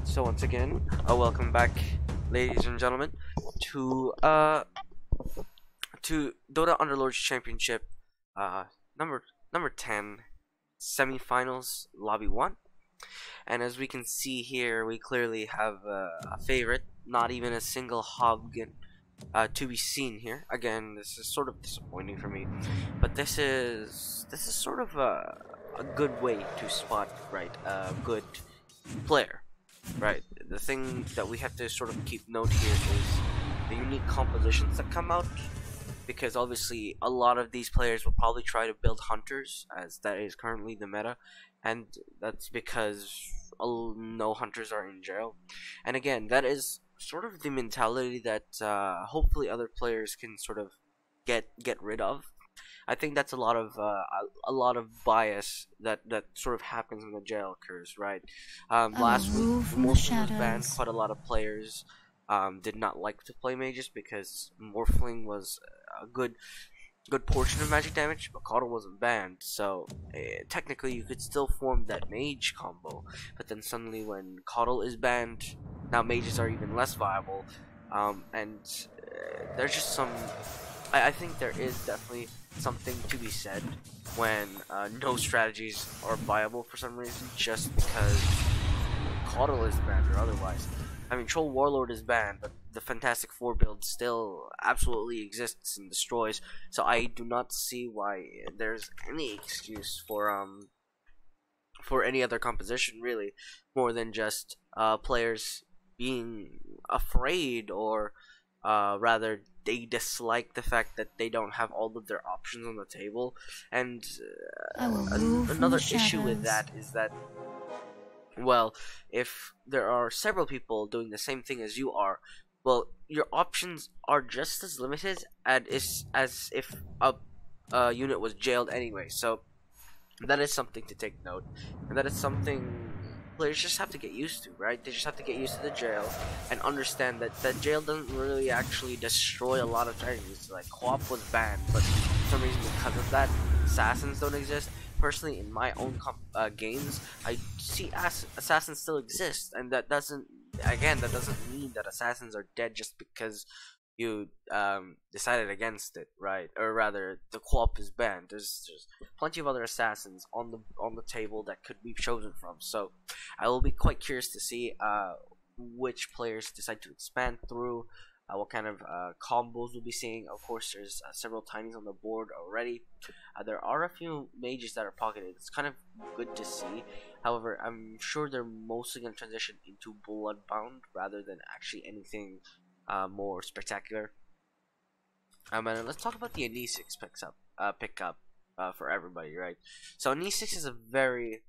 So once again, welcome back, ladies and gentlemen, to Dota Underlords Championship, uh, number number 10, semifinals, lobby 1. And as we can see here, we clearly have a favorite. Not even a single Hobgon to be seen here. Again, this is sort of disappointing for me, but this is sort of a good way to spot a good player. Right. The thing that we have to sort of keep note here is the unique compositions that come out, because obviously a lot of these players will probably try to build hunters, as that is currently the meta, and that's because no hunters are in jail. And again, that is sort of the mentality that hopefully other players can sort of get rid of. I think that's a lot of bias that sort of happens when the jail occurs, right? Last week, Morphling was banned. Quite a lot of players did not like to play mages because Morphling was a good portion of magic damage, but Caudle wasn't banned, so technically you could still form that mage combo. But then suddenly, when Caudle is banned, now mages are even less viable, and there's just some. I think there is definitely something to be said when no strategies are viable for some reason, just because Caudle is banned or otherwise. I mean, Troll Warlord is banned, but the Fantastic Four build still absolutely exists and destroys. So I do not see why there's any excuse for any other composition, really, more than just players being afraid, or rather they dislike the fact that they don't have all of their options on the table. And another issue with that is that, well, if there are several people doing the same thing as you are, well, your options are just as limited as if a unit was jailed anyway. So that is something to take note, and that is something players just have to get used to, right? They just have to get used to the jail and understand that jail doesn't really actually destroy a lot of things. Like, co-op was banned, but for some reason, because of that, assassins don't exist. Personally, in my own games, I see assassins still exist, and that doesn't mean that assassins are dead just because you decided against it, right? Or rather, the co-op is banned. There's plenty of other assassins on the table that could be chosen from. So I will be quite curious to see which players decide to expand through, what kind of combos we'll be seeing. Of course, there's several tinies on the board already. There are a few mages that are pocketed. It's kind of good to see. However, I'm sure they're mostly going to transition into Bloodbound rather than actually anything more spectacular. And let's talk about the Anisix pickup for everybody, right? So Anisix is a very,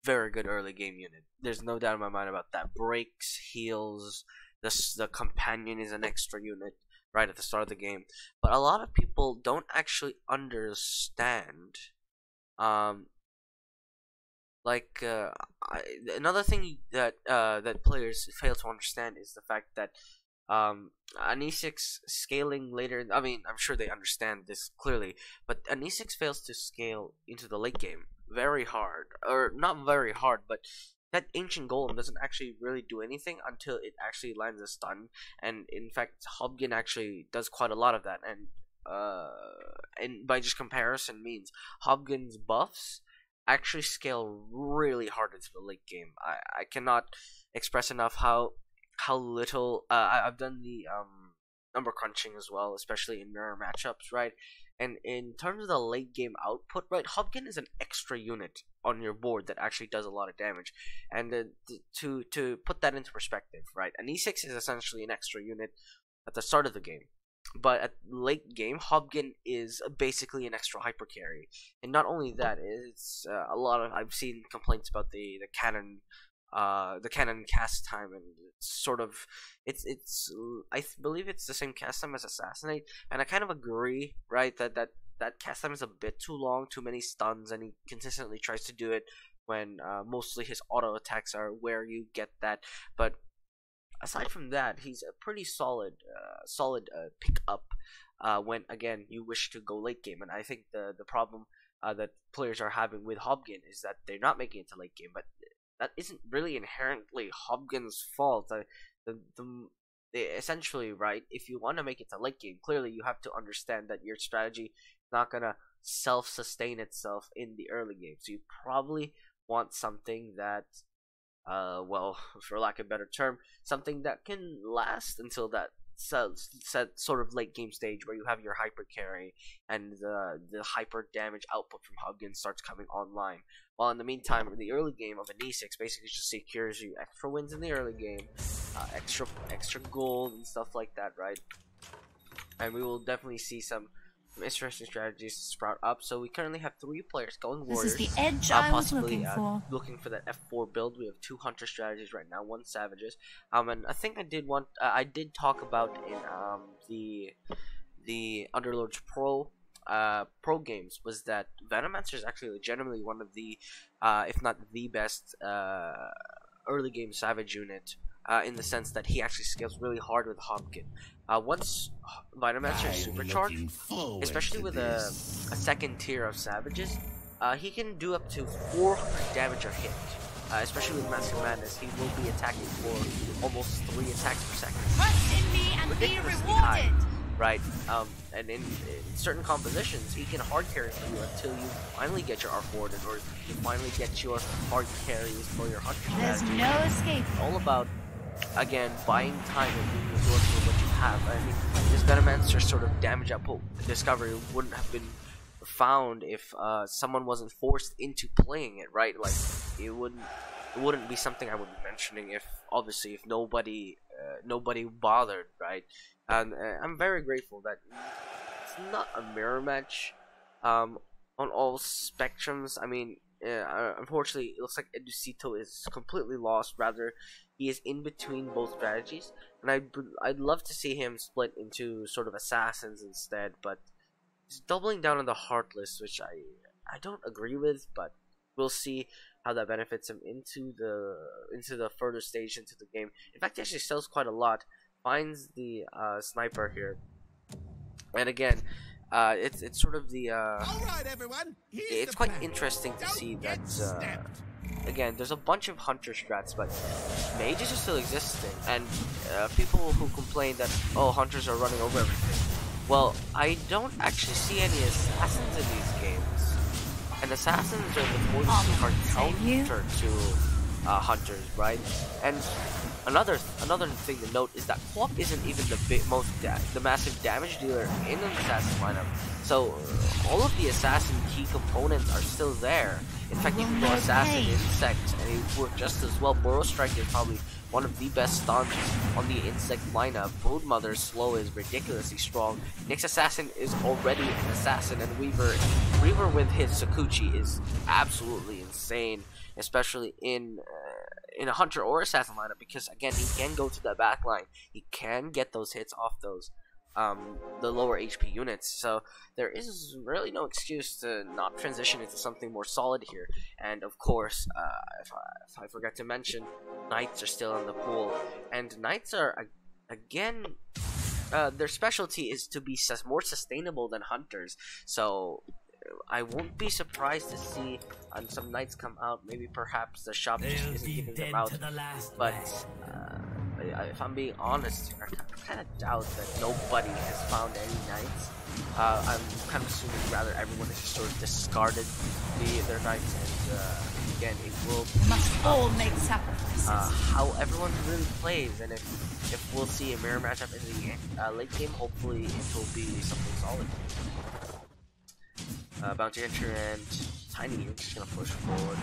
very good early game unit. There's no doubt in my mind about that. Breaks, heals. The companion is an extra unit right at the start of the game, but a lot of people don't actually understand. Another thing that players fail to understand is the fact that Anisix scaling later. I mean, I'm sure they understand this clearly, but Anisix fails to scale into the late game very hard, or not very hard, but that ancient golem doesn't actually really do anything until it actually lands a stun. And in fact, Hobgon actually does quite a lot of that, and by just comparison means Hobgon's buffs actually scale really hard into the late game. I cannot express enough how little I've done the number crunching as well, especially in mirror matchups, right? And in terms of the late game output, right, Hobgon is an extra unit on your board that actually does a lot of damage. And to put that into perspective, right, an E6 is essentially an extra unit at the start of the game, but at late game, Hobgon is basically an extra hyper carry. And not only that, it's a lot of, I've seen complaints about the cannon cast time, and it's sort of I believe it's the same cast time as Assassinate, and I kind of agree, right, that cast time is a bit too long, too many stuns, and he consistently tries to do it when mostly his auto attacks are where you get that. But aside from that, he's a pretty solid pick up when again you wish to go late game. And I think the problem that players are having with Hobgon is that they're not making it to late game, but that isn't really inherently Hobgin's fault. Essentially, right, if you want to make it to late game, clearly you have to understand that your strategy is not gonna self-sustain itself in the early game. So you probably want something that, well, for lack of a better term, something that can last until that set sort of late game stage where you have your hyper carry and the hyper damage output from Hobgin starts coming online. While in the meantime, in the early game of an E6 basically just secures you extra wins in the early game, extra gold and stuff like that, right? And we will definitely see some interesting strategies sprout up. So we currently have 3 players going Warriors. This is the edge I was possibly looking for that F4 build. We have 2 Hunter strategies right now, 1 Savages. And I think I did talk about in the Underlords Pro games was that Venomancer is actually legitimately one of the, if not the best, early game Savage unit. In the sense that he actually scales really hard with Hobkin. Once Venomancer is supercharged, especially with a second tier of Savages, he can do up to 400 damage a hit. Especially with Massive Madness, he will be attacking for almost 3 attacks per second. Trust in me and be rewarded. Right, and in certain compositions, he can hard carry for you until you finally get your R4 in, or you finally get your hard carries for your Hunter strategy. There's no escape. It's all about, again, buying time and being resourceful with what you have. I mean, this Venomancer sort of damage output discovery wouldn't have been found if someone wasn't forced into playing it, right? Like, it wouldn't be something I would be mentioning if, obviously, if nobody bothered, right? And I'm very grateful that it's not a mirror match on all spectrums. I mean, unfortunately, it looks like Edusito is completely lost. Rather, he is in between both strategies, and I'd love to see him split into sort of assassins instead. But he's doubling down on the Heartless, which I don't agree with. But we'll see how that benefits him into the further stage into the game. In fact, he actually sells quite a lot. Finds the sniper here, and again, it's sort of the Alright, everyone. it's quite interesting to see that again, there's a bunch of Hunter strats, but mages are still existing, and people who complain that, oh, Hunters are running over everything. Well, I don't actually see any assassins in these games, and assassins are notoriously hard counter to Hunters, right? And another thing to note is that Quap isn't even the massive damage dealer in an assassin lineup. So all of the assassin key components are still there. In fact, you can go assassin, insect, and it would work just as well. Burrow Strike is probably one of the best stuns on the insect lineup. Broodmother's slow is ridiculously strong. Nyx Assassin is already an assassin, and Reaver with his Sakuchi is absolutely insane, especially in a Hunter or Assassin lineup, because again, he can go to the back line. He can get those hits off those the lower HP units, so there is really no excuse to not transition into something more solid here. And of course, if I forgot to mention, Knights are still in the pool, and Knights are again, their specialty is to be more sustainable than Hunters, so I won't be surprised to see some Knights come out. Maybe perhaps the shop just isn't giving them out, but if I'm being honest, I kind of doubt that nobody has found any Knights. I'm kind of assuming rather everyone has just sort of discarded their Knights, and again, it will must all make sacrifices. How everyone really plays, and if we'll see a mirror matchup in the late game, hopefully it will be something solid. Bounty Hunter and Tiny are just gonna push forward.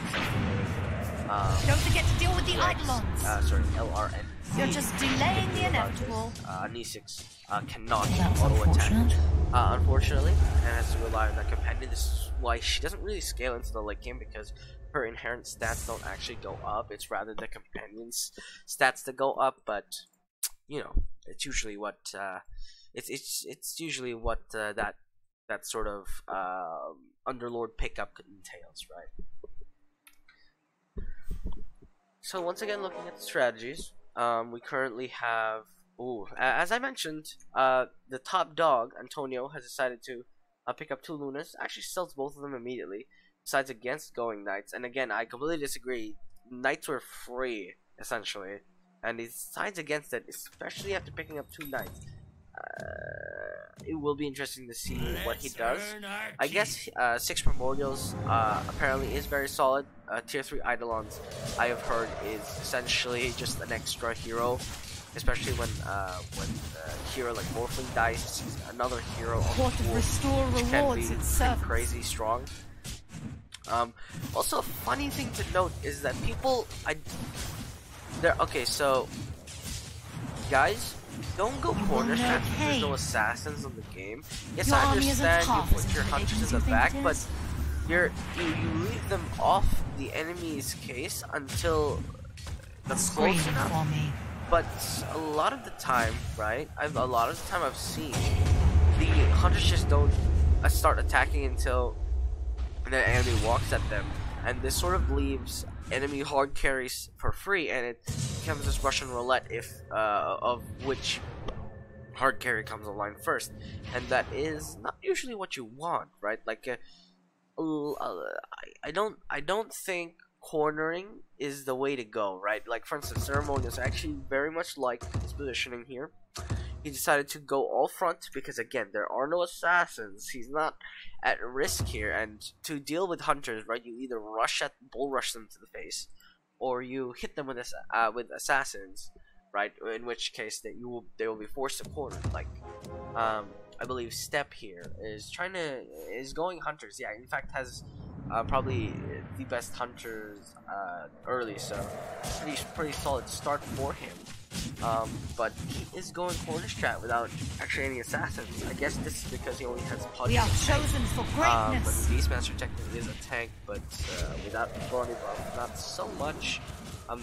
Don't forget to deal with the Eidolons. Sorry, LRN. You're just delaying the inevitable. Nisix cannot auto attack, unfortunately, and has to rely on that companion. This is why she doesn't really scale into the late game, because her inherent stats don't actually go up. It's rather the companion's stats that go up. But you know, it's usually what it's usually what that sort of Underlord pickup entails, right? So once again, looking at the strategies, we currently have, as I mentioned, the top dog, Antonio, has decided to pick up 2 Lunas, actually sells both of them immediately, decides against going Knights, and again, I completely disagree. knights were free essentially, and he decides against it, especially after picking up 2 knights. It will be interesting to see what he does. I guess 6 primordials apparently is very solid. Tier 3 eidolons, I have heard, is essentially just an extra hero, especially when a hero like Morphling dies, sees another hero on the board, which can be pretty crazy strong. Also, a funny thing to note is that people, okay, so guys, don't go corner strat if there's no assassins in the game. Yes, I understand you put your hunters in the back, but you leave them off the enemy's case until that's close enough. But a lot of the time, right? I've seen the hunters just don't start attacking until the enemy walks at them, and this sort of leaves enemy hard carries for free, and it becomes this Russian roulette of which hard carry comes online first, and that is not usually what you want, right? Like, I don't think cornering is the way to go, right? Like, for instance, Ceremonials actually very much like his positioning here. He decided to go all front because, again, there are no assassins. He's not at risk here, and to deal with hunters, right, you either bull rush them to the face, or you hit them with assassins, right? In which case they will be forced to corner. Like, I believe Step here is going hunters. Yeah, in fact has probably the best hunters early, so pretty solid start for him. But he is going corner strat without actually any assassins. I guess this is because he only has Pudge. We are chosen for greatness. But Beastmaster technically is a tank, but without Brawny buff, not so much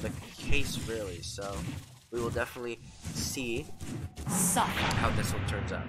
the case really. So we will definitely see how this one turns out.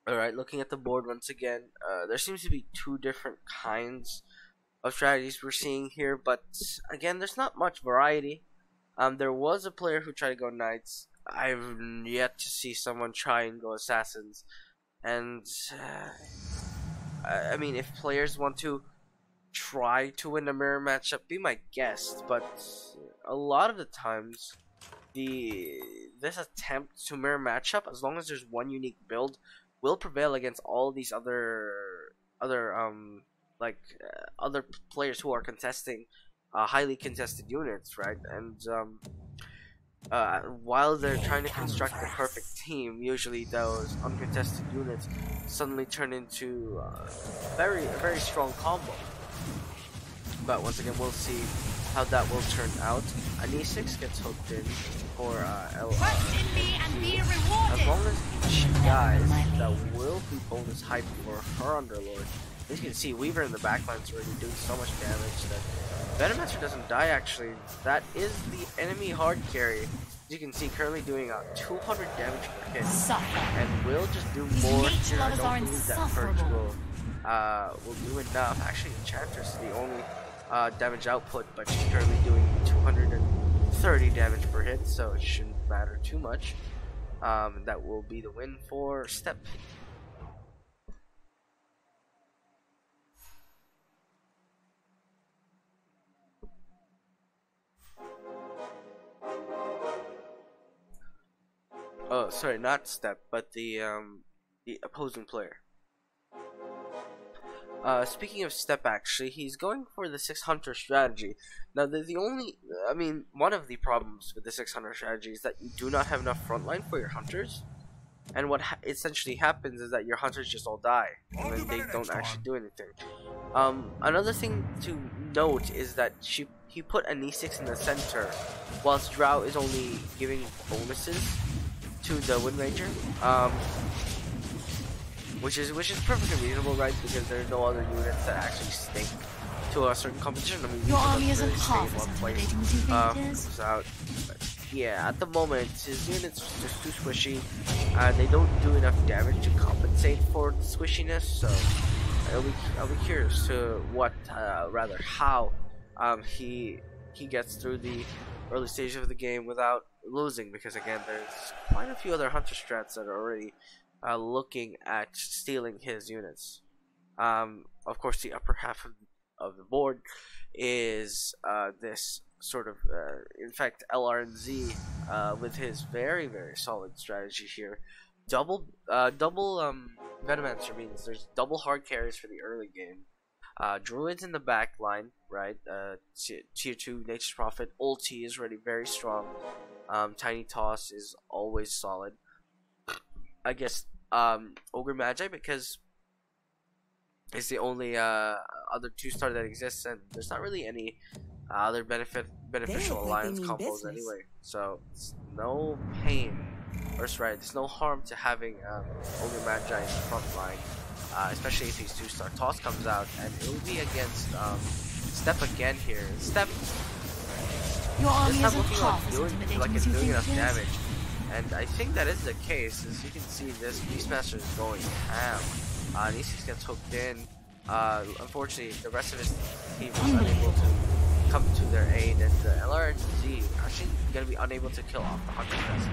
Alright, looking at the board once again, there seems to be 2 different kinds of strategies we're seeing here, but again, there's not much variety. There was a player who tried to go knights. I've yet to see someone try and go assassins, and I mean, if players want to try to win a mirror matchup, be my guest, but a lot of the times, this attempt to mirror matchup, as long as there's one unique build, will prevail against all these other players who are contesting highly contested units, right? And while they're trying to construct the perfect team, usually those uncontested units suddenly turn into a very strong combo. But once again, we'll see how that will turn out. An E6 gets hooked in for as long as each dies, that will be bonus hype for her Underlord. As you can see, Weaver in the backline's already doing so much damage that Venomancer doesn't die actually. That is the enemy hard carry. As you can see, currently doing 200 damage per hit, and will just do more here. I don't believe that Purge will do enough. Actually, Enchantress is the only damage output, but she's currently doing 230 damage per hit, so it shouldn't matter too much. That will be the win for Step. Oh, sorry, not Step, but the opposing player. Speaking of Step, actually, he's going for the 600 strategy. Now, one of the problems with the 600 strategy is that you do not have enough frontline for your hunters. And what essentially happens is that your hunters just all die, and then they don't actually do anything. Another thing to note is that he put an E6 in the center, whilst Drow is only giving bonuses to the Wind Ranger. Which is perfectly reasonable, right? Because there are no other units that actually stink to a certain competition. I mean, your army isn't really half as intimidating as you think it is. Without yeah, at the moment his units are just too squishy. They don't do enough damage to compensate for the squishiness. So I'll be curious to what, rather how, he gets through the early stages of the game without losing. Because again, there's quite a few other hunter strats that are already looking at stealing his units. Of course, the upper half of the board is this sort of, in fact, LRNZ with his very solid strategy here. Double Venomancer means there's double hard carries for the early game. Druids in the back line, right? Tier 2 Nature's Prophet ulti is already very strong. Tiny Toss is always solid. I guess Ogre Magi, because it's the only other 2-star that exists, and there's not really any other beneficial alliance combos anyway. So it's no pain, or right, there's no harm to having Ogre Magi in the front line, especially if his 2-star Toss comes out, and it will be against Step again here. Step. Your army it's not isn't looking half as intimidating like as it's you doing think enough it is. damage. And I think that is the case. As you can see, this Beastmaster is going ham. Nisix gets hooked in. Unfortunately, the rest of his team is unable to come to their aid, and the LRNZ actually going to be unable to kill off the Hunter Crest.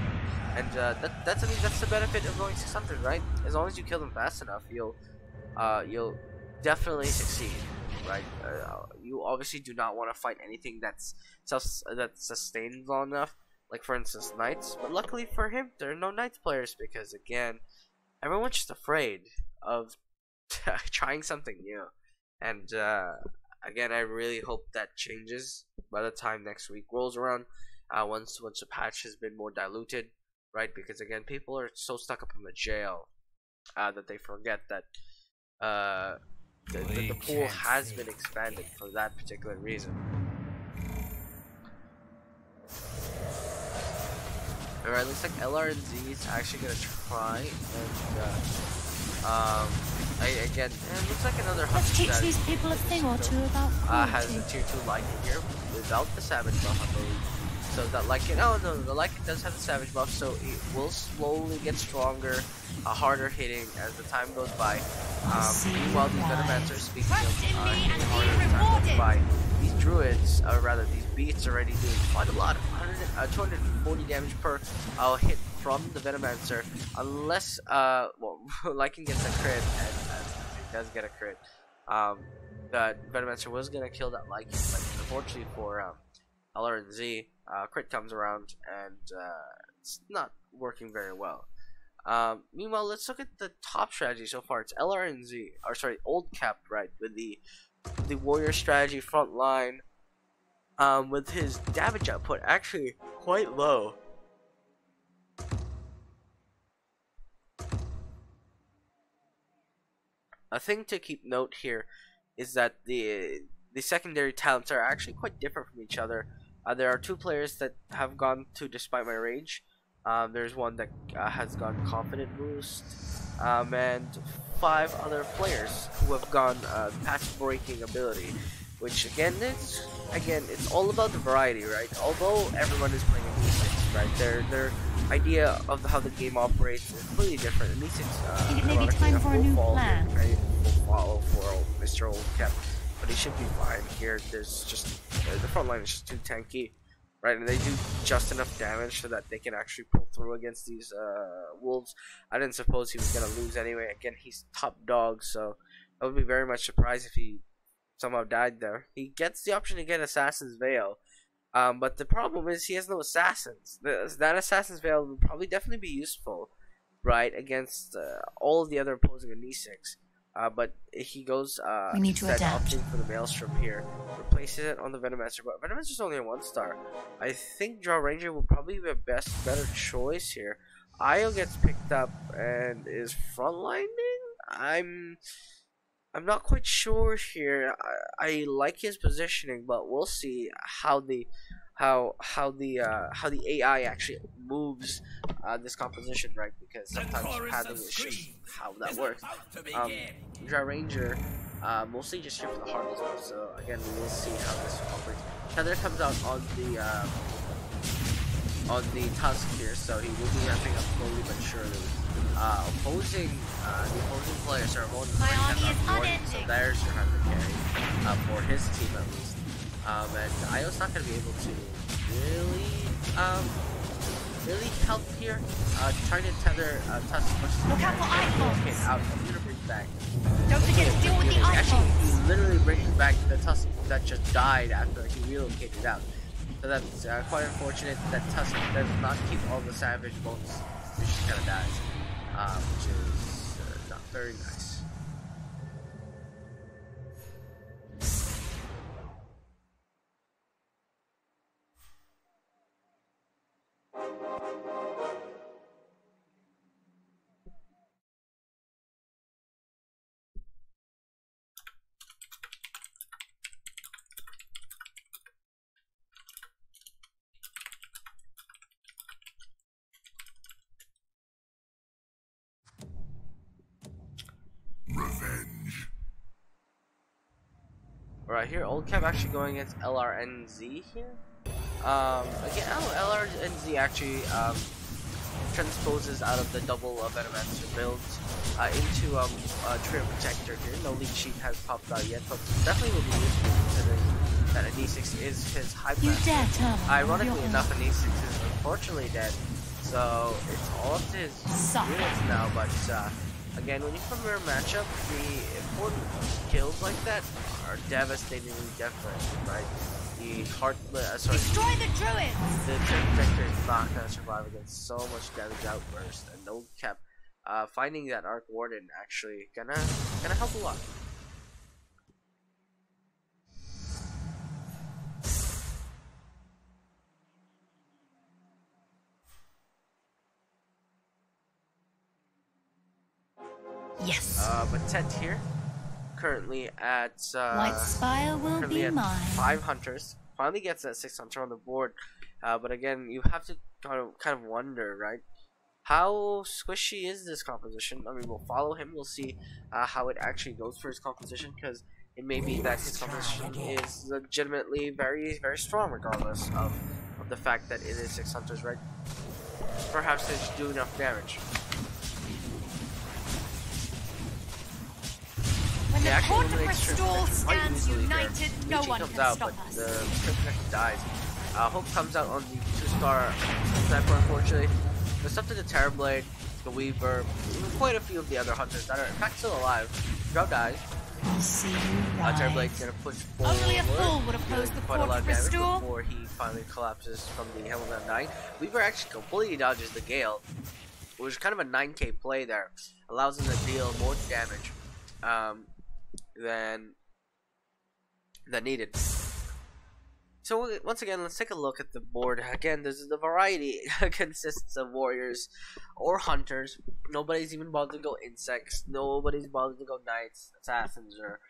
And that's the benefit of going 600, right? As long as you kill them fast enough, you'll definitely succeed, right? You obviously do not want to fight anything that's sustained long enough. Like, for instance, Knights. But luckily for him, there are no Knights players, because again, everyone's just afraid of trying something new. And again, I really hope that changes by the time next week rolls around, once the patch has been more diluted, right? Because again, people are so stuck up in the jail that they forget that the pool has been expanded for that particular reason. Alright, looks like LRNZ is actually gonna try, and again, it looks like another Let's hunter teach these people a thing or two about has cruelty. a tier 2 Lycan here without the Savage buff, I believe. So that Lycan, oh no, the Lycan does have the Savage buff, so it will slowly get stronger, harder hitting as the time goes by. Meanwhile, these Venomancers, speaking of hitting harder as time goes by, these Druids, or rather these Beasts, are already doing quite a lot, 240 damage per hit from the Venomancer, unless well, Lycan gets a crit, and he does get a crit. That Venomancer was gonna kill that Lycan, but unfortunately for LRNZ, crit comes around, and it's not working very well. Meanwhile, let's look at the top strategy so far. It's LRNZ, or sorry, Old Cap, right, with the warrior strategy front line, with his damage output actually quite low. A thing to keep note here is that the secondary talents are actually quite different from each other. There are 2 players that have gone to Despite My Rage. There's one that has gone Confident Boost, and 5 other players who have gone Passive Breaking ability, which again it's all about the variety, right? Although everyone is playing a D6, right? Their idea of how the game operates is completely different. And D6, Think it may be time for a new plan. Right? We'll follow for Mr. Old Cap, but he should be fine here. There's just the front line is just too tanky, right? And they do just enough damage so that they can actually pull through against these wolves. I didn't suppose he was gonna lose anyway. Again, he's top dog, so I would be very much surprised if he somehow died there. He gets the option to get Assassin's Veil, but the problem is he has no assassins. That Assassin's Veil would probably definitely be useful, right, against all of the other opposing Anisix. But he goes We need to adapt. opting for the Maelstrom here, replaces it on the Venomancer, but Venomancer's only a 1-star. I think Draw Ranger will probably be a better choice here. Io gets picked up and is frontlining. I'm not quite sure here. I like his positioning, but we'll see how the AI actually moves this composition, right? Because sometimes pathing is just how that works. Dry Ranger mostly just here for the Heartless buff, so again we will see how this operates. Heather comes out on on the Tusk here, so he will be ramping up slowly but surely. The opposing players are on My army is warning, so unending. there's your hunter carry for his team at least. And Io's not going to be able to really help here. Trying to tether Tusk as much as he Look out can. for icons. Okay, out. I'm going to bring back. Don't forget to deal with the Actually, icons. he literally brings back the Tusk that just died after he relocated out. So that's quite unfortunate that Tusk does not keep all the Savage bones, which just kind of dies, which is not very nice. Revenge. Right here, Old Cap actually going against LRNZ here. Again, LRNZ actually transposes out of the double Venomancer build into Trio Protector here. No lead sheet has popped out yet, but definitely will be useful considering that an E6 is his hype You master. dare tell me Ironically you're enough, an E6 is unfortunately dead, so it's all up to his units now, but again, when you come to a matchup, the important kills like that are devastatingly different, right? The Destroy the druids. the Trio Protector is not gonna survive against so much damage outburst, and Old Cap finding that Arc Warden actually gonna help a lot. Yes. But Tet here, currently at White Spire will currently be at mine. 5 hunters. Finally gets that 6 hunter on the board. But again, you have to kind of wonder, right? How squishy is this composition? I mean, we'll follow him. We'll see how it actually goes for his composition, because it may be that his composition is legitimately very, very strong, regardless of the fact that it is 6 hunters, right? Perhaps they should do enough damage. When the actually court of eliminates Trio Restore Protection quite stands easily here. united, no Leeching one comes can out, stop but us. the Trio Protection dies. Hope comes out on the 2-star sniper, unfortunately. There's up to the Terrorblade, the Weaver, and quite a few of the other hunters that are in fact still alive. Drow dies. I'll see you right. Terrorblade's gonna push forward. Only a fool would oppose doing the quite a court lot of of damage Restore. before he finally collapses from the Helmet of 9. Weaver actually completely dodges the Gale, which is kind of a 9k play there. Allows him to deal more damage than needed. So once again, let's take a look at the board. Again, the variety consists of warriors or hunters. Nobody's even bothered to go insects. Nobody's bothered to go knights, assassins, or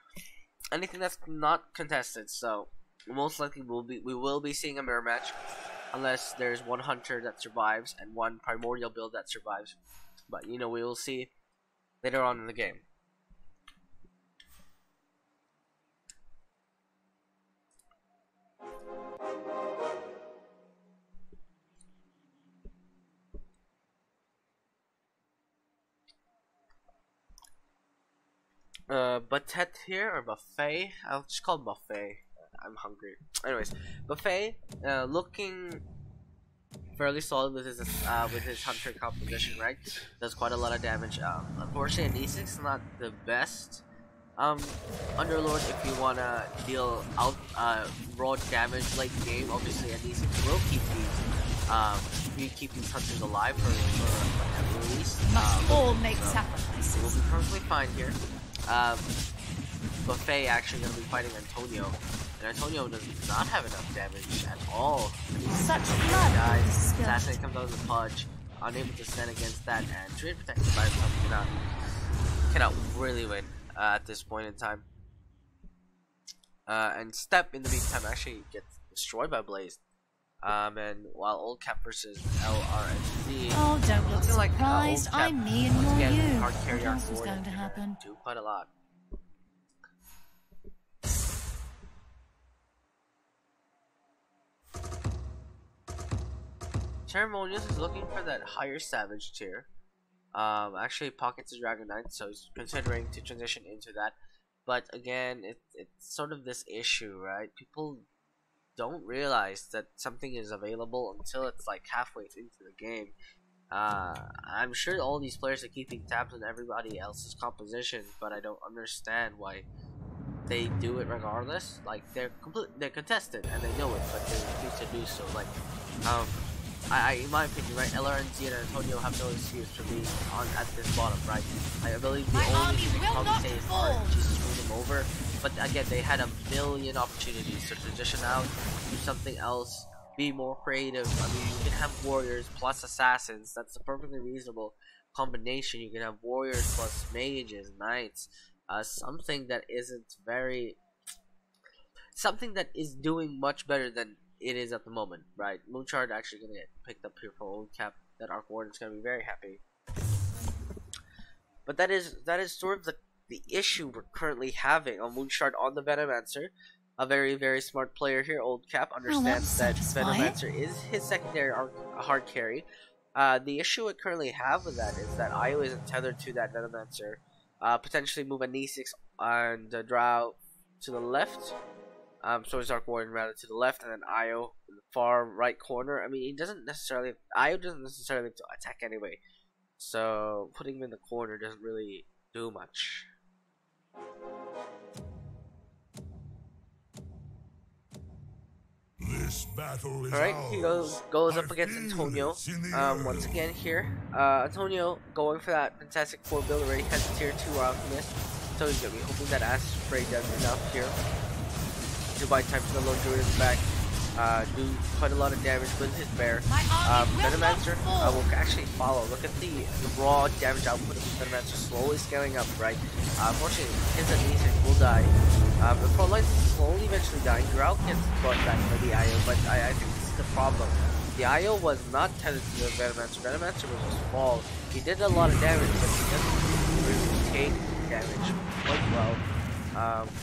anything that's not contested. So most likely we will be seeing a mirror match, unless there's one hunter that survives and one primordial build that survives. But we will see later on in the game. Buffet here, or buffet? I'll just call it buffet. I'm hungry. Anyways, buffet, looking fairly solid with his hunter composition, right? Does quite a lot of damage. Unfortunately, an E6 is not the best Underlord if you wanna deal out raw damage late game. Obviously, an E6 will keep these hunters alive for at least. Must all make so sacrifices. we'll be perfectly fine here. Buffet actually going to be fighting Antonio, and Antonio does not have enough damage at all. Such blood Dies. is spilled. Assassin comes out with a Pudge, unable to stand against that, and Trade Protected by himself cannot really win at this point in time. And Step in the meantime actually gets destroyed by Blaze. And while Old Cap versus LRNZ, Oh, don't look looking like, surprised. Old Cap, I'm me and once you're again, you. hard carry What Arc else was Warden going to and happen? do quite a lot. Ceremonious is looking for that higher Savage tier. Actually pockets a Dragon Knight, so he's considering to transition into that. But again, it's sort of this issue, right? People don't realize that something is available until it's like halfway into the game. I'm sure all these players are keeping tabs on everybody else's composition, but I don't understand why they do it regardless. Like they're contested and they know it, but they refuse to do so. Like, in my opinion, right, LRNZ and Antonio have no excuse for being at this bottom, right? I believe the only thing they can probably say is RNG screwed them over. But again, they had a million opportunities to transition out, do something else, be more creative. I mean, you can have warriors plus assassins. That's a perfectly reasonable combination. You can have warriors plus mages, knights. Something that is doing much better than it is at the moment, right? Moonshard actually gonna get picked up here for Old Cap. That Arc Warden's gonna be very happy. But that is sort of the issue we're currently having on Moonshard on the Venomancer. A very, very smart player here, Old Cap, understands that Venomancer is his secondary hard carry. The issue we currently have with that is that Io isn't tethered to that Venomancer. Potentially move a N6 and Drow to the left. So is Arc Warden rather to the left, and then Io in the far right corner. I mean, Io doesn't necessarily have to attack anyway. So putting him in the corner doesn't really do much. This battle is Alright, he goes up against Antonio. Once again here, Antonio going for that Fantastic 4 build, already has a tier 2 Alchemist. So he's gonna be hoping that Acid Spray does enough here to buy time for the Lord Druid's back. Do quite a lot of damage with his bear. Venomancer will actually follow. Look at the raw damage output of Venomancer slowly scaling up, right? Unfortunately, his N6 will die. The front line's slowly eventually dying. Drow gets brought back by the IO, but I think this is the problem. The IO was not tethered to the Venomancer. Venomancer was just fall. He did a lot of damage, but he doesn't really take damage quite well.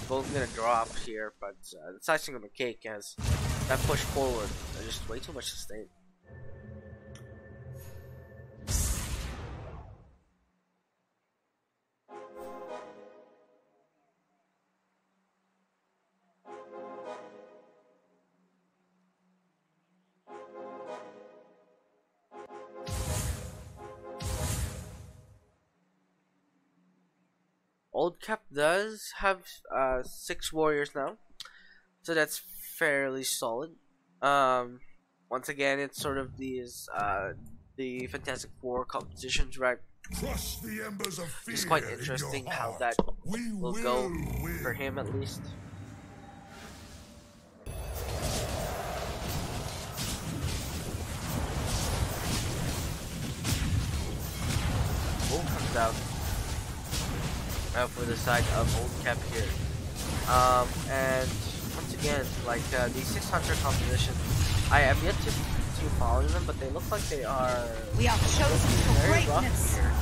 Both gonna drop here, but it's icing on the cake as that push forward. There's just way too much sustain. Old Cap does have 6 warriors now, so that's fairly solid. Once again, it's sort of these the Fantastic Four competitions, right? Crush the embers of fear. It's quite interesting how that will go for him, at least. Bull comes out for the side of Old Cap here, and once again, like the 600 composition, I am yet to follow them, but they look like they are. We are chosen for greatness. Here.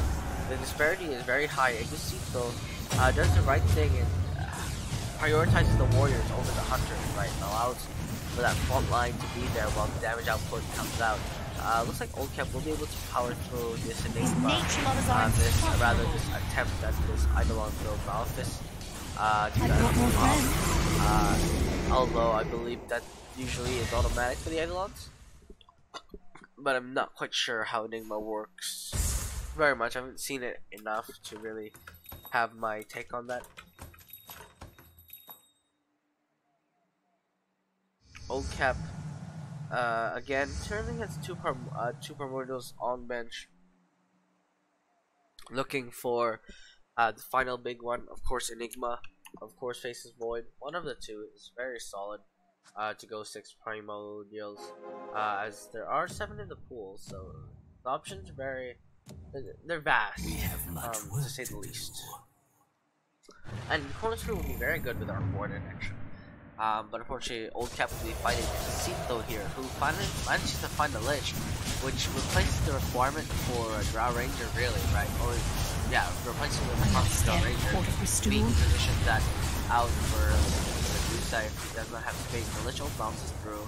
The disparity is very high. Egusito does the right thing and prioritizes the warriors over the hunters, right? And allows for that front line to be there while the damage output comes out. Looks like Old Cap will be able to power through this Enigma, this attempt at this Eidolon build Malphus. Although I believe that usually is automatic for the Eidolons, but I'm not quite sure how Enigma works very much. I haven't seen it enough to really have my take on that. Old Cap again turning has two primordials on bench, looking for the final big one. Of course, Enigma, of course, faces Void. One of the two is very solid to go 6 primordials, as there are 7 in the pool, so the options are they're vast, to say the least. And Cornerstone will be very good with our Warden action. But unfortunately, Old Cap will be fighting Egusito here, who manages to find the Lich, which replaces the requirement for a Drow Ranger, really, right? Or, yeah, replacing the requirement for Drow Ranger, being positioned that out for the Medusa if he does not have space. Militia bounces through,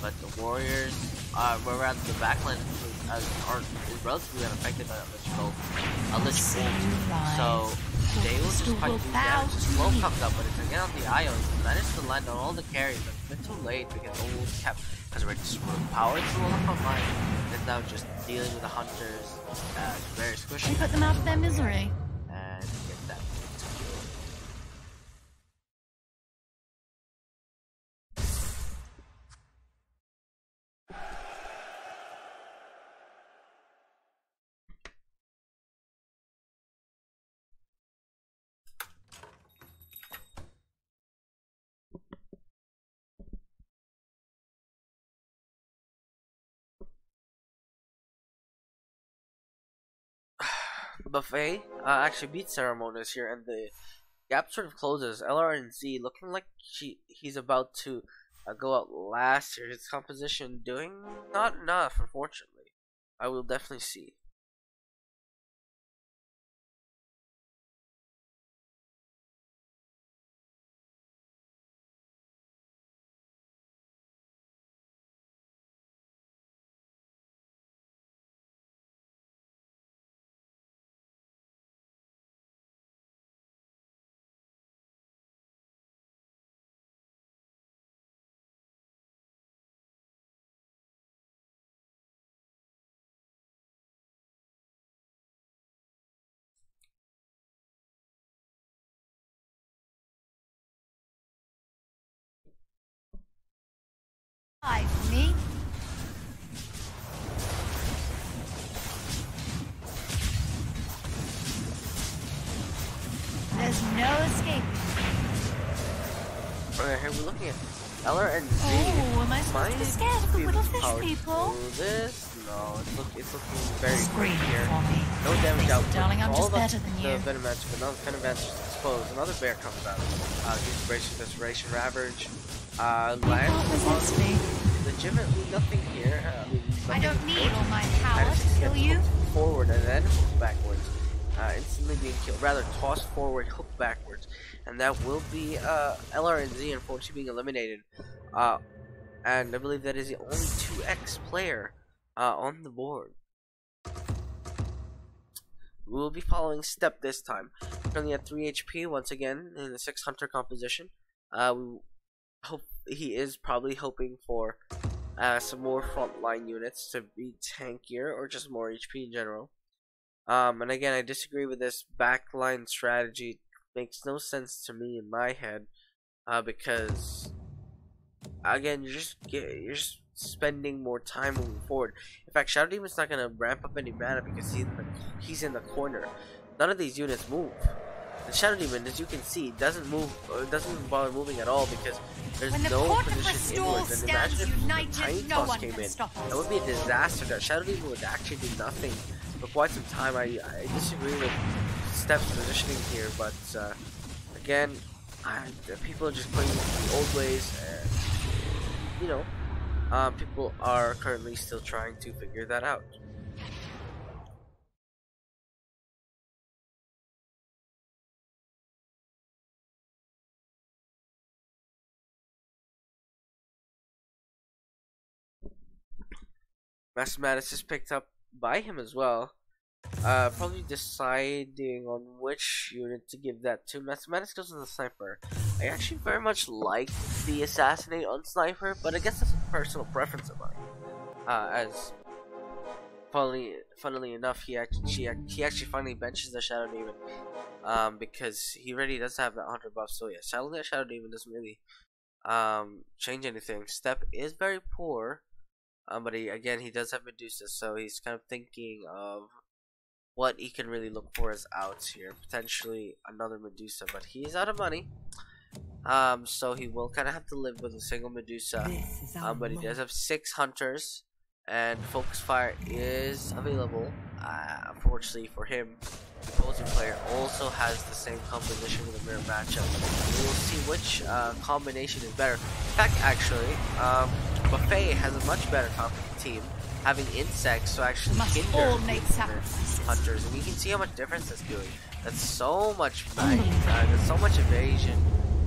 but the warriors, or rather the backline is relatively unaffected by that Lich Bolt. So they will just fight through damage. The slow comes up, but it's again on the Ions. He managed to land on all the carries, but it's a bit too late because almost kept has already powered through all the front line. And now just dealing with the hunters. Very squishy. We put them out of their misery. And get that kill. Buffet actually beats Ceremonious here, and the gap sort of closes. LRNZ looking like he's about to go out last here. His composition doing not enough, unfortunately. I will definitely see. Hi, me. There's no escape. Alright, here we're looking at LRNZ. Oh, am I supposed to be scared of the little fish people? This? No, it's looking very Scream great here. for me. No damage output. Darling, I'm All just the, better than you. The venom match, but now the venom match is exposed. Another bear comes out. Gives Bracing Desperation Ravage. Lands on legitimately nothing here. I don't need all my And power it's just to kill gets you. hooked forward and then hooked backwards. Instantly being killed. Rather, tossed forward, hooked backwards. And that will be LRNZ unfortunately being eliminated. And I believe that is the only 2x player on the board. We will be following Step this time. Currently at 3 HP once again in the 6 Hunter composition. We hope he is probably hoping for some more frontline units to be tankier or just more HP in general. And again, I disagree with this backline strategy. It makes no sense to me in my head because again, you're just spending more time moving forward. In fact, Shadow Demon's not gonna ramp up any mana because he's in the corner. None of these units move. The Shadow Demon, as you can see, doesn't move, doesn't even bother moving at all because there's no position inwards. And imagine if the Tiny Toss came in, that would be a disaster. That Shadow Demon would actually do nothing for quite some time. I disagree with Step's positioning here, but again, people are just playing the old ways, and you know, people are currently still trying to figure that out. Mathematics is picked up by him as well. Probably deciding on which unit to give that to. Mathematics goes on the Sniper. I actually very much like the Assassinate on Sniper, but I guess that's a personal preference of mine. As funnily enough, he actually finally benches the Shadow Demon, because he already does have that Hunter buff. So yeah, sadly, Shadow Demon doesn't really change anything. Step is very poor. But he does have Medusa, so he's kind of thinking of what he can really look for as outs here. Potentially another Medusa, but he is out of money. So he will kind of have to live with a single Medusa. But he does have 6 Hunters, and Focus Fire is available. Unfortunately for him, the opposing player also has the same composition with a mirror matchup. We will see which combination is better. In fact, actually, Buffet has a much better team, having insects, so actually hinder hunters, and you can see how much difference that's doing. That's so much there's so much evasion,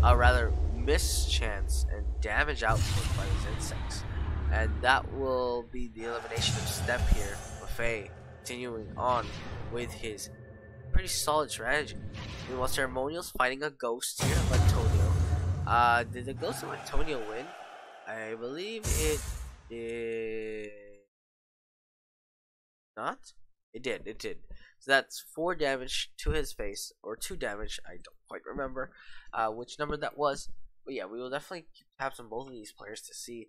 rather mischance and damage output by these insects. And that will be the elimination of Step here, with Faye continuing on with his pretty solid strategy. Meanwhile, Ceremonial's fighting a ghost here of Antonio. Did the ghost of Antonio win? I believe it did not? It did. So that's 4 damage to his face, or 2 damage, I don't quite remember which number that was. But yeah, we will definitely keep tabs on both of these players to see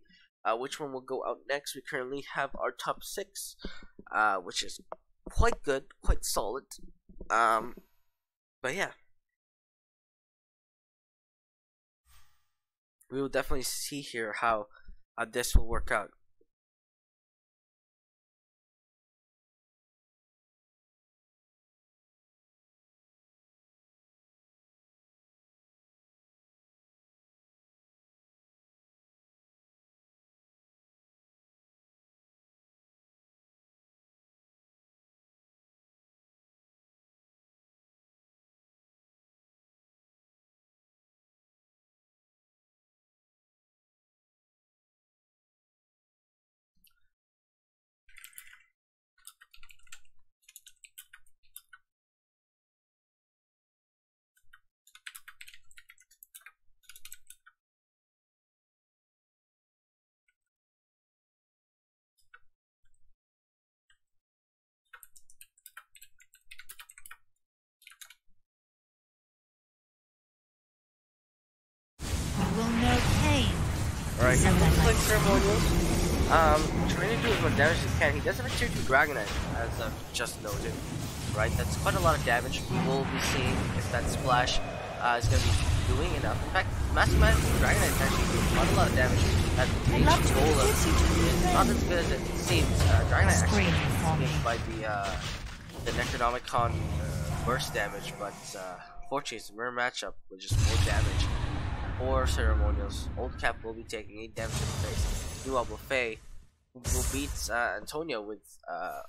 which one will go out next. We currently have our top 6, which is quite good, quite solid. But yeah, we will definitely see here how this will work out. Alright, click Ceremonials. Trying to do as much damage as he can. He does have a tier 2 Dragonite, as I've just noted. Right, that's quite a lot of damage. We will be seeing if that splash is going to be doing enough. In fact, Mathematic Dragonite is actually doing quite a lot of damage. That H Bola is not as good as it seems. Dragonite actually is by the Necronomicon burst damage, but fortunately it's a mirror matchup with just more damage. For Ceremonials, Old Cap will be taking 8 damage to the face. Meanwhile, Buffet will beat Antonio with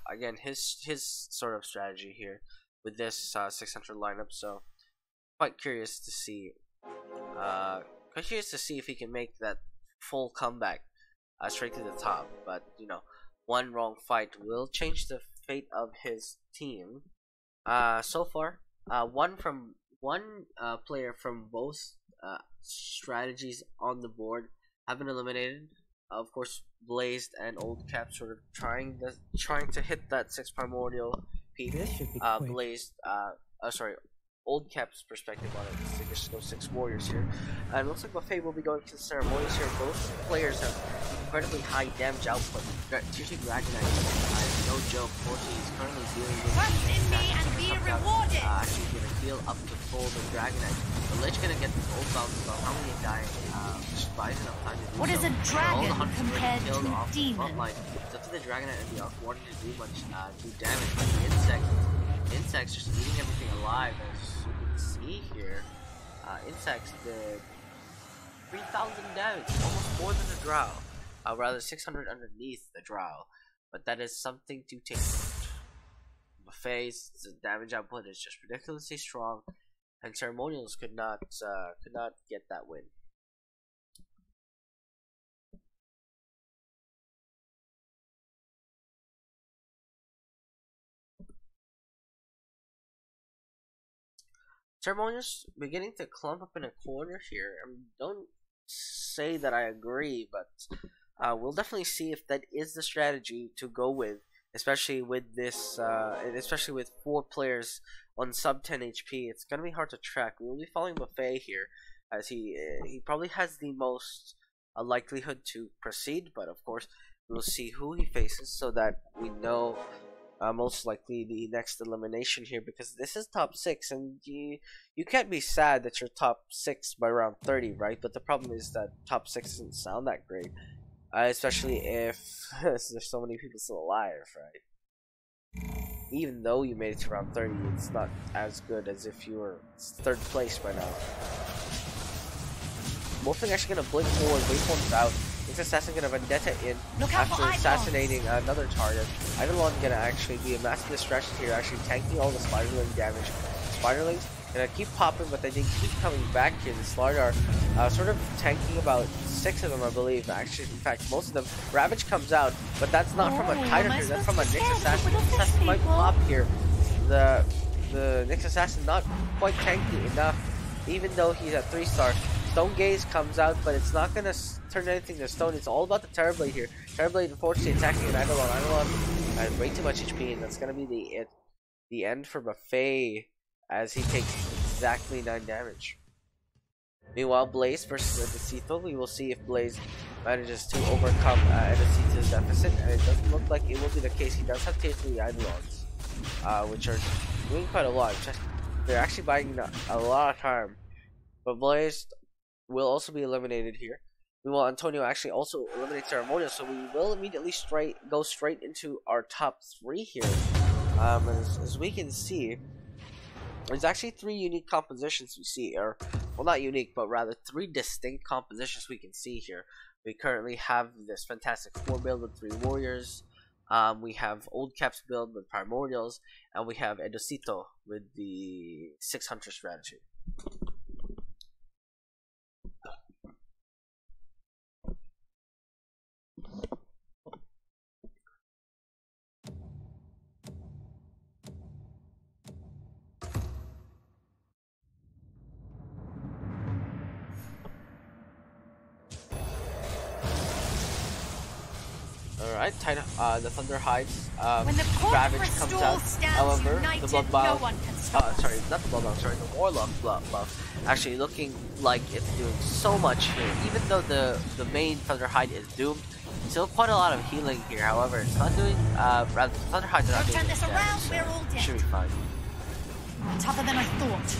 again his sort of strategy here with this 600 lineup. So quite curious to see if he can make that full comeback straight to the top. But you know, one wrong fight will change the fate of his team. So far, one player from both strategies on the board have been eliminated. Of course, Blazed and Old Cap sort of trying to hit that 6 primordial peak. Blazed, Old Cap's perspective on it is to just go 6 warriors here. And it looks like Buffet will be going to the Ceremonials here. Both players have incredibly high damage output. Tier 2 Dragonite, no joke. 14 is currently dealing with trust in me and be rewarded. Actually gonna heal up to full the Dragonite. The Lich gonna get the old bounce on how many dying, just buys enough time to do What so. is a dragon compared to a demon? It's up to the Dragonite and the Arc wanting to do much do damage, but the insects just eating everything alive. As you can see here, insects did 3,000 damage, almost more than the Drow. Rather 600 underneath the Drow, but that is something to take note. Buffet's damage output is just ridiculously strong, and Ceremonials could not get that win. Ceremonials beginning to clump up in a corner here. Don't say that I agree, but we'll definitely see if that is the strategy to go with, especially with this, especially with 4 players on sub 10 HP. It's gonna be hard to track. We will be following Buffet here, as he probably has the most likelihood to proceed. But of course, we'll see who he faces so that we know most likely the next elimination here, because this is top 6, and you can't be sad that you're top 6 by round 30, right? But the problem is that top 6 doesn't sound that great, especially if there's so many people still alive, right? Even though you made it to round 30, it's not as good as if you were 3rd place by now. Wolfing actually gonna blink forward, waveforms out. This assassin gonna vendetta in after assassinating another target. Eidolon gonna actually be a massive distraction here, actually tanking all the spiderling damage. Spiderlings Gonna keep popping, but they keep coming back here. The Slardar sort of tanking about 6 of them, I believe. Actually, in fact, most of them. Ravage comes out, but that's not from a Titan here. That's from a Nyx Assassin. Nyx Assassin might pop here. The Nyx Assassin not quite tanky enough, even though he's at 3-star. Stone Gaze comes out, but it's not gonna turn anything to stone. It's all about the Terrorblade here. Terrorblade, unfortunately, attacking an Eidolon. Eidolon has way too much HP, and that's gonna be the end for Buffet, as he takes exactly 9 damage. Meanwhile, Blaze versus Edecito, we will see if Blaze manages to overcome Edecito's deficit, and it doesn't look like it will be the case. He does have tier 3 Eidolons, which are doing quite a lot. They're actually buying a lot of time, but Blaze will also be eliminated here. Meanwhile, Antonio actually also eliminates Ceremonial, so we will immediately go straight into our top 3 here. As we can see, there's actually 3 unique compositions we see, or well, not unique, but rather 3 distinct compositions we can see here. We currently have this Fantastic 4 build with 3 warriors. We have Old Cap's build with Primordials, and we have Edecito with the 6 Hunter strategy. Alright, the Thunder hides. Ravage comes out. However, the Blood Bow, sorry, not the Blood Bow, sorry, the Warlock buff actually looking like it's doing so much here. Even though the main Thunder Hide is doomed, still quite a lot of healing here. However, it's not doing, rather, the Thunder Hides are not doing this damage, so we're all dead. Should be fine. Tougher than I thought.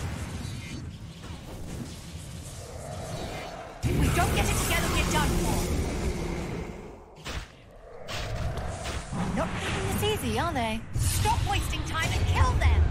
If we don't get it together, we're done for. Not making this easy, are they? Stop wasting time and kill them!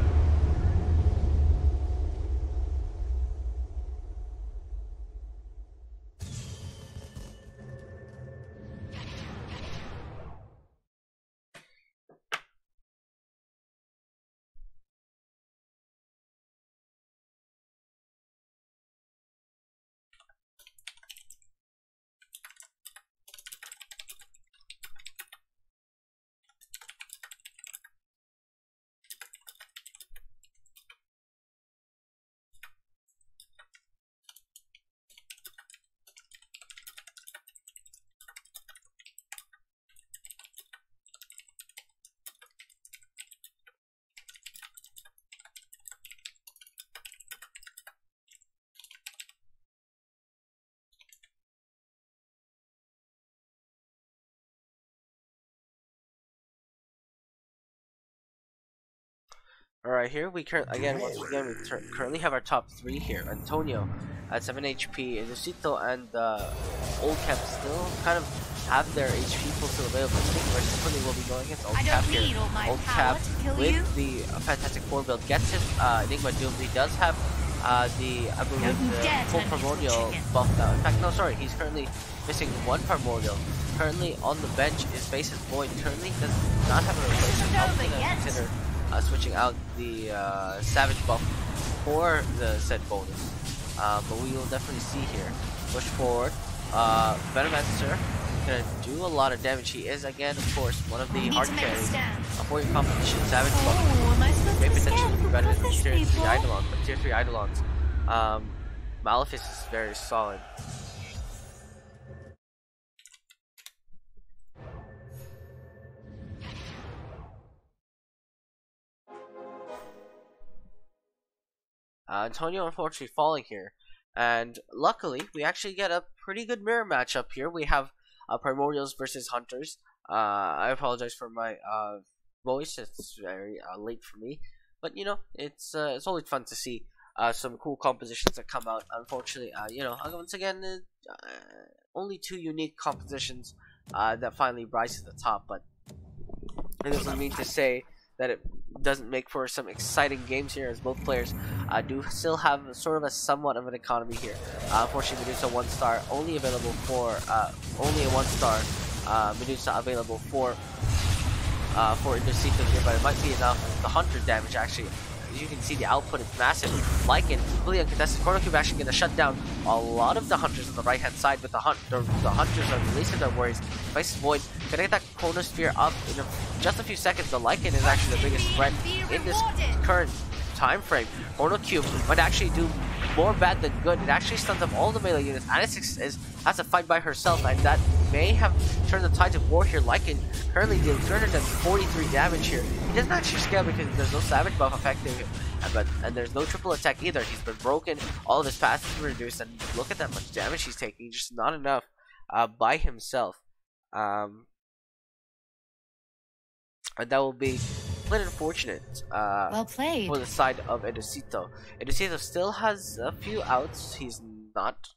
Alright, here we currently have our top 3 here. Antonio at 7 HP, Edecito and Old Cap still kind of have their HP pool still available. Antonio will be going against Old Cap here. Old Cap with the Fantastic 4 build gets his Enigma Doom. He does have I believe, the full Primordial buff now. In fact, no, sorry, he's currently missing 1 Primordial. Currently on the bench is Basis Void. Currently does not have a replacement. I'm gonna consider switching out the Savage buff for the said bonus, but we will definitely see here. Push forward, Venomancer gonna do a lot of damage. He is again, of course, one of the hard carries for your competition. Savage buff, great potential to be better than tier 3 Eidolon, but tier 3 Eidolons, Malefice is very solid. Antonio unfortunately falling here, and luckily we actually get a pretty good mirror matchup here. We have Primordials versus Hunters. I apologize for my voice, it's very late for me, but you know, it's always fun to see some cool compositions that come out. Unfortunately, you know, once again, only 2 unique compositions that finally rise to the top, but it doesn't mean to say that it doesn't make for some exciting games here, as both players do still have sort of a somewhat of an economy here. Unfortunately, Medusa 1-star only available for only a 1-star Medusa available for Edecito here, but it might be enough. The Hunter damage actually as you can see, the output is massive. Lycan, completely uncontested. Chrono Cube actually going to shut down a lot of the hunters on the right hand side, but the hunters are releasing their worries. Vice's Void gonna get that Chronosphere up in just a few seconds. The Lycan is actually the biggest threat in this current time frame. Chrono Cube might actually do more bad than good. It actually stuns up all the melee units. Anix has to fight by herself, and that may have turned the tides of war here. Lycan currently dealing 343 damage here. He doesn't actually scale because there's no savage buff affecting him, and there's no triple attack either. He's been broken, all of his passives have been reduced, and look at that much damage he's taking, just not enough by himself. And that will be quite unfortunate Well played. for the side of Edusito. Edusito still has a few outs. He's not,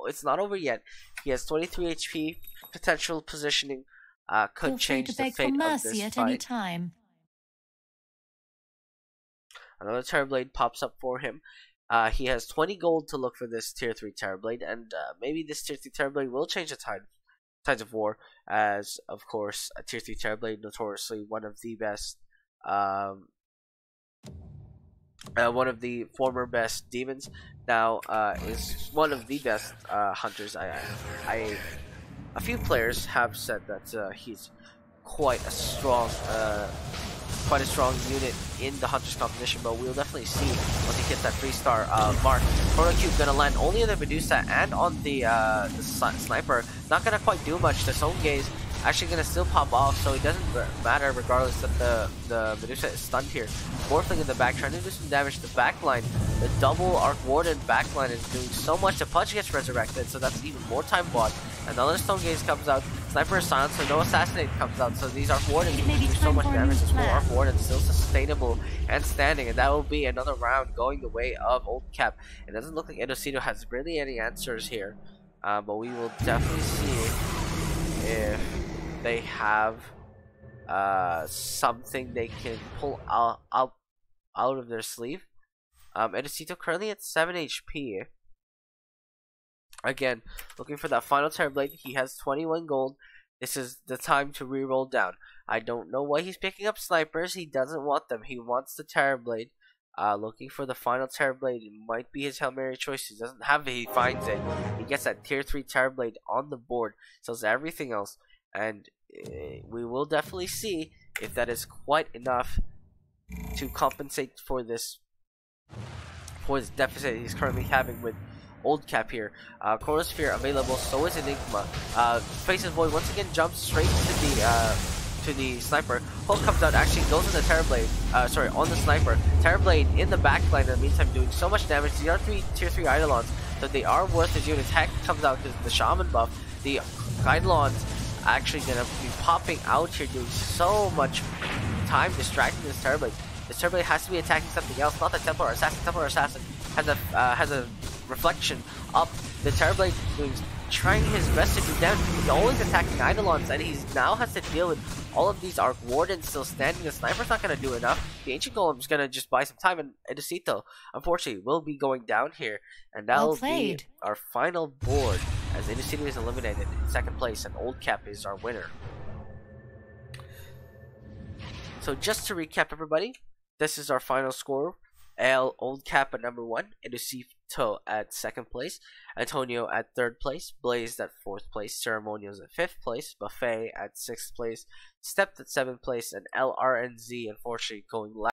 it's not over yet. He has 23 HP, potential positioning, could Feel free change to the beg fate for of mercy this at any fight. time. Another Terrorblade pops up for him. He has 20 gold to look for this tier 3 Terrorblade, and maybe this tier 3 Terrorblade will change the tides of war, as of course a tier 3 Terrorblade, notoriously one of the best, one of the former best demons, now is one of the best hunters. A few players have said that he's quite a strong unit in the Hunters competition, but we'll definitely see once he hits that 3-star mark. Chrono Cube gonna land only on the Medusa and on the Sniper. Not gonna quite do much. The Zone Gaze actually gonna still pop off, so it doesn't matter regardless that the Medusa is stunned here. Morphling in the back, trying to do some damage to the back line. The double Arc Warden back line is doing so much. The Punch gets resurrected, so that's even more time bought. Another Stone Gaze comes out. Sniper is silenced, so no Assassinate comes out. So these Arc Wardens do so much damage as well. Arc Warden still sustainable and standing, and that will be another round going the way of Old Cap. It doesn't look like Edusito has really any answers here, but we will definitely see if they have something they can pull out of their sleeve. Edusito currently at 7 HP. Again, looking for that final Terrorblade. He has 21 gold. This is the time to reroll down. I don't know why he's picking up snipers. He doesn't want them. He wants the Terrorblade. Looking for the final Terrorblade. It might be his Hail Mary choice. He doesn't have it. He finds it. He gets that tier 3 Terrorblade on the board. Sells everything else. And we will definitely see if that is quite enough to compensate for this deficit he's currently having with Old Cap here. Chronosphere available, so is Enigma. Faces Void once again jumps straight to the Sniper. Hook comes out, actually goes on the Terrorblade, sorry, on the Sniper. Terrorblade in the backline in the meantime doing so much damage. These are tier 3 Eidolons, so they are worth his units. Heck comes out because the Shaman buff. The Eidolons actually gonna be popping out here, doing so much time distracting this Terrorblade. This Terrorblade has to be attacking something else, not the Templar Assassin. Templar Assassin has a reflection up. The Terrorblade is trying his best to do damage. He's always attacking Eidolons, and he now has to deal with all of these Arc Wardens still standing. The Sniper's not going to do enough. The Ancient Golem's going to just buy some time, and Edusito, unfortunately, will be going down here. And that will be our final board, as Edusito is eliminated in second place, and Old Cap is our winner. So just to recap, everybody, this is our final score. Old Cap at number 1, Edusito at second place, Antonio at third place, Blaze at fourth place, Ceremonials at fifth place, Buffet at sixth place, Stepped at seventh place, and LRNZ unfortunately going last.